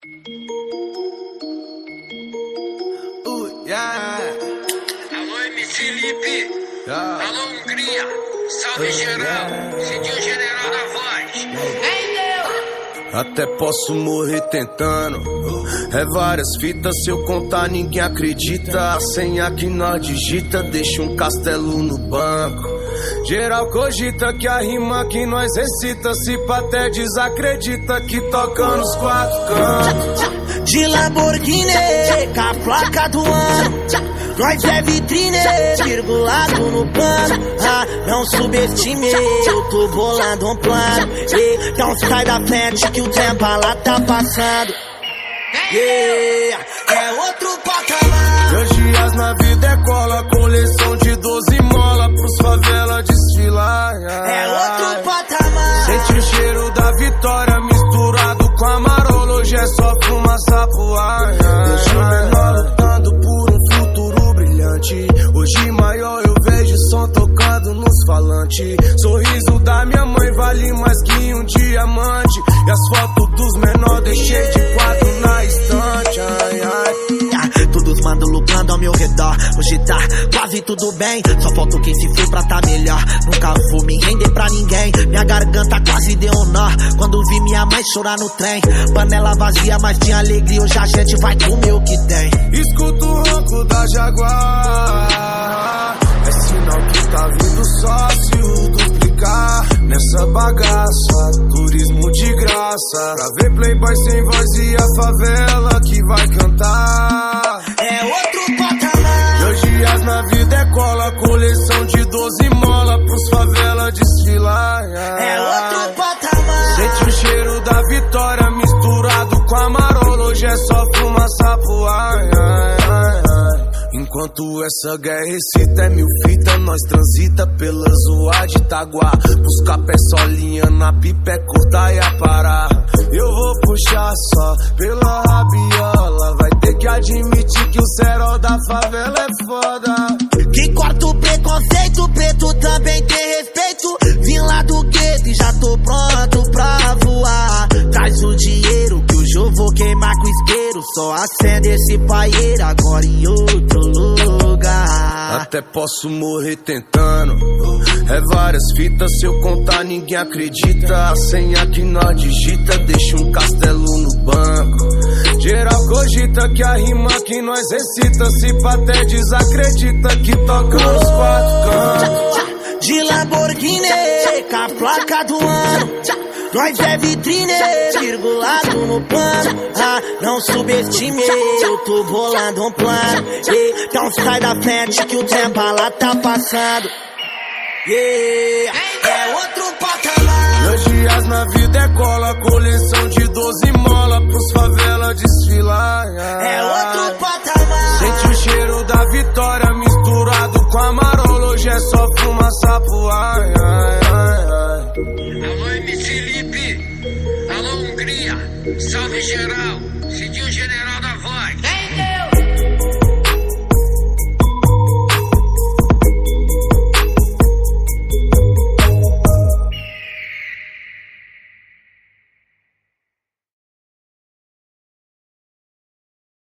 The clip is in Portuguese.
Alô, MC Lipe. Alô, Hungria. Salve geral. Cidinho General da Voz. Até posso morrer tentando. É várias fitas, se eu contar ninguém acredita. A senha que nós digita deixa um castelo no banco. Geral cogita que a rima que nós recita, se pá até desacredita que toca nos quatro cantos. De Lamborghini, com a placa do ano, nós é vitrine, virgulado no pano. Ah, não subestime, eu tô bolando um plano. Então sai da frente que o tempo lá tá passando. Yeah, é outro patamar. Meus dias na vida é cola, coleção de 12 mola pros favela desfilar. É outro patamar. Sente o cheiro da vitória misturado com a marola, hoje é só fumaça pro ar. Deixa o menor lutando por um futuro brilhante. Hoje maior eu vejo som tocando nos falantes. Sorriso da minha mãe vale mais que um diamante. E as fotos dos menores deixei de quadro na estante. Ai, ai. Todos mandam lucrando ao meu redor. Hoje tá quase tudo bem, só falta quem se foi pra tá melhor. Nunca vou me render pra ninguém. Minha garganta quase deu um nó quando vi minha mãe chorar no trem. Panela vazia, mas de alegria hoje a gente vai comer o que tem. Escuto o ronco da Jaguar, é sinal que tá vindo sócio duplicar nessa bagaça, turismo de graça. Pra ver playboy sem voz e a favela que vai cantar. É outro patamar. Meus dias na vida é cola, coleção de 12 mola pros favela desfilar. É outro patamar. Sente o cheiro da vitória misturado com a marola, hoje é só fumaça pro ar. Enquanto essa guerra excita, é mil fita, nós transita pela zoa de Itaguá. Buscar pé solinha na pipa, é curta e a parar. Eu vou puxar só pela rabiola, vai ter que admitir que o cerol da favela é foda. Que corta o preconceito, preto também tem respeito. Vim lá do gueto e já tô pronto pra voar. Traz o dinheiro que hoje eu vou queimar com isqueiro. Só acende esse paieiro agora em outro lugar. Até posso morrer tentando. É várias fitas, se eu contar ninguém acredita. A senha que nós digita deixa um castelo no banco. Geral cogita que a rima que nós recita, se pá até desacredita que toca nos quatro cantos. De Lamborghini, com a placa do ano, nós é vitrine, virgulado no pano. Ah, não subestime, eu tô bolando um plano. Então sai da frente que o tempo lá tá passando. Yeah, é outro patamar. Meus dias na vida é cola, coleção de 12 mola pros favela desfilar. É outro patamar. Sente o cheiro da vitória misturado com a marola, hoje é só fumaça pro ar. Alô, MC Lipe. Alô, Hungria. Salve geral.